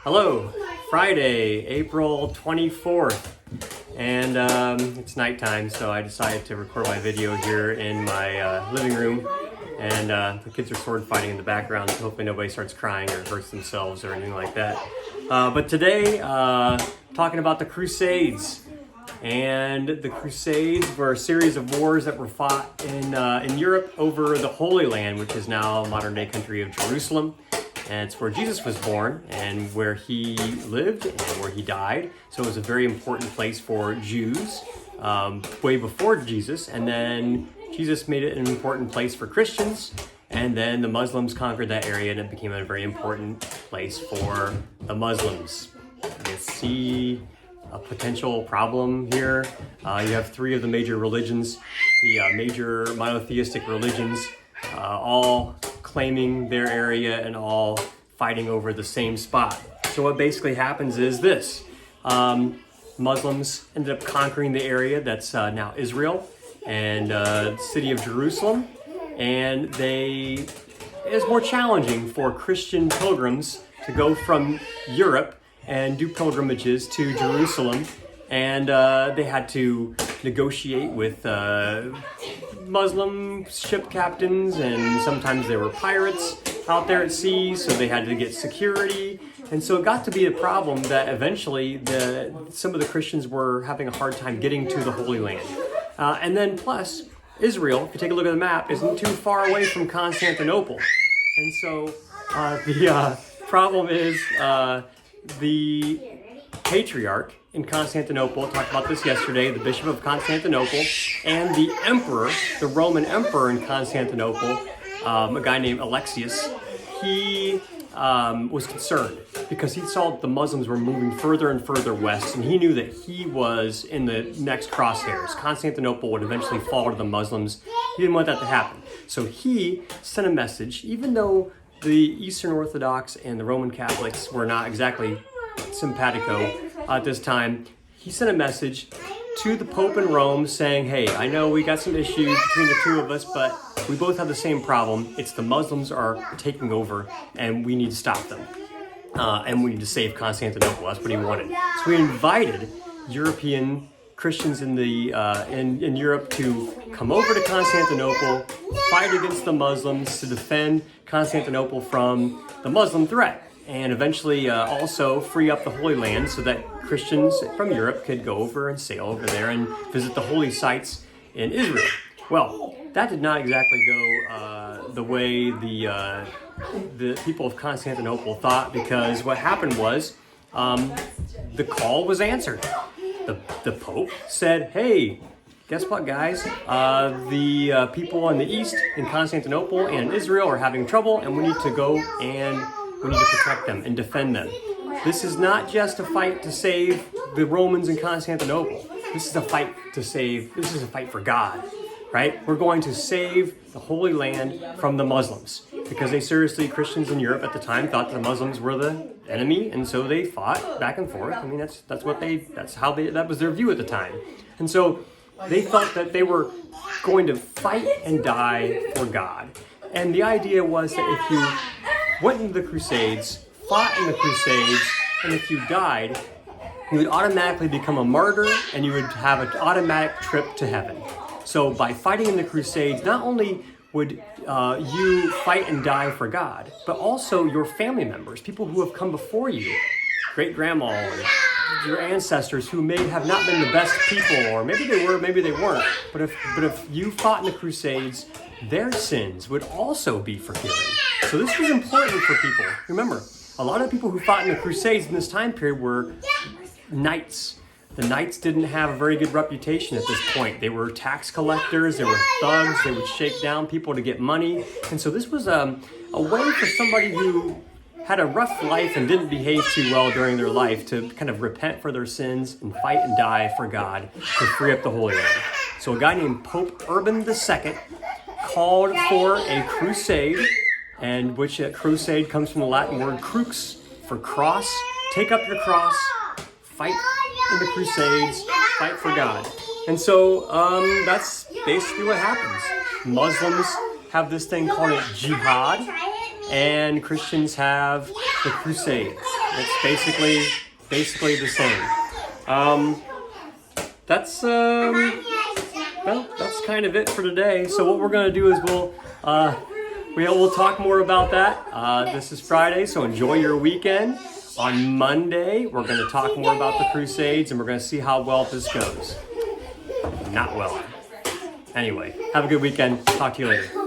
Hello, Friday, April 24th, and it's nighttime, so I decided to record my video here in my living room, and the kids are sword fighting in the background, so hopefully nobody starts crying or hurts themselves or anything like that. But today, talking about the Crusades. And the Crusades were a series of wars that were fought in Europe over the Holy Land, which is now modern-day country of Jerusalem. And it's where Jesus was born and where he lived and where he died. So it was a very important place for Jews way before Jesus. And then Jesus made it an important place for Christians. And then the Muslims conquered that area and it became a very important place for the Muslims. You see a potential problem here. You have three of the major religions, the major monotheistic religions, all claiming their area and all fighting over the same spot. So what basically happens is this. Muslims ended up conquering the area that's now Israel and the city of Jerusalem. And it is more challenging for Christian pilgrims to go from Europe and do pilgrimages to Jerusalem. And they had to negotiate with Muslim ship captains, and sometimes there were pirates out there at sea, so they had to get security. And so it got to be a problem that eventually some of the Christians were having a hard time getting to the Holy Land. And then plus, Israel, if you take a look at the map, isn't too far away from Constantinople. And so the problem is the patriarch in Constantinople, talked about this yesterday, the Bishop of Constantinople, and the emperor, the Roman emperor in Constantinople, a guy named Alexius, he was concerned because he saw that the Muslims were moving further and further west, and he knew that he was in the next crosshairs. Constantinople would eventually fall to the Muslims. He didn't want that to happen. So he sent a message, even though the Eastern Orthodox and the Roman Catholics were not exactly simpatico at this time, he sent a message to the Pope in Rome saying, hey, I know we got some issues between the two of us, but we both have the same problem. It's the Muslims are taking over and we need to stop them. And we need to save Constantinople. That's what he wanted. So he invited European Christians in Europe to come over to Constantinople, fight against the Muslims to defend Constantinople from the Muslim threat, and eventually also free up the Holy Land so that Christians from Europe could go over and sail over there and visit the holy sites in Israel. Well, that did not exactly go the way the people of Constantinople thought, because what happened was the call was answered. The Pope said, hey, guess what, guys? The people in the east, in Constantinople and Israel, are having trouble, and we need to go and we need to protect them and defend them. This is not just a fight to save the Romans in Constantinople. This is a fight for God, right? We're going to save the Holy Land from the Muslims, because Christians in Europe at the time thought that the Muslims were the enemy, and so they fought back and forth. I mean, that was their view at the time. And so they thought that they were going to fight and die for God. And the idea was that if you went into the Crusades, fought in the Crusades, and if you died, you would automatically become a martyr and you would have an automatic trip to heaven. So by fighting in the Crusades, not only would you fight and die for God, but also your family members, people who have come before you, great-grandma, or your ancestors who may have not been the best people, or maybe they were, maybe they weren't. But if you fought in the Crusades, their sins would also be forgiven. So this was important for people. Remember, a lot of people who fought in the Crusades in this time period were knights. The knights didn't have a very good reputation at this point. They were tax collectors, they were thugs, they would shake down people to get money. And so this was a way for somebody who had a rough life and didn't behave too well during their life to kind of repent for their sins and fight and die for God to free up the Holy Land. So a guy named Pope Urban II called for a crusade, and which crusade comes from the Latin word crux, for cross. Take up your cross, fight in the Crusades, fight for God. And so that's basically what happens. Muslims have this thing called jihad, and Christians have the Crusades. It's basically the same. That's that's kind of it for today. So what we're gonna do is we'll talk more about that. This is Friday, so enjoy your weekend. On Monday, we're gonna talk more about the Crusades, and we're gonna see how well this goes. Not well. Anyway, have a good weekend. Talk to you later.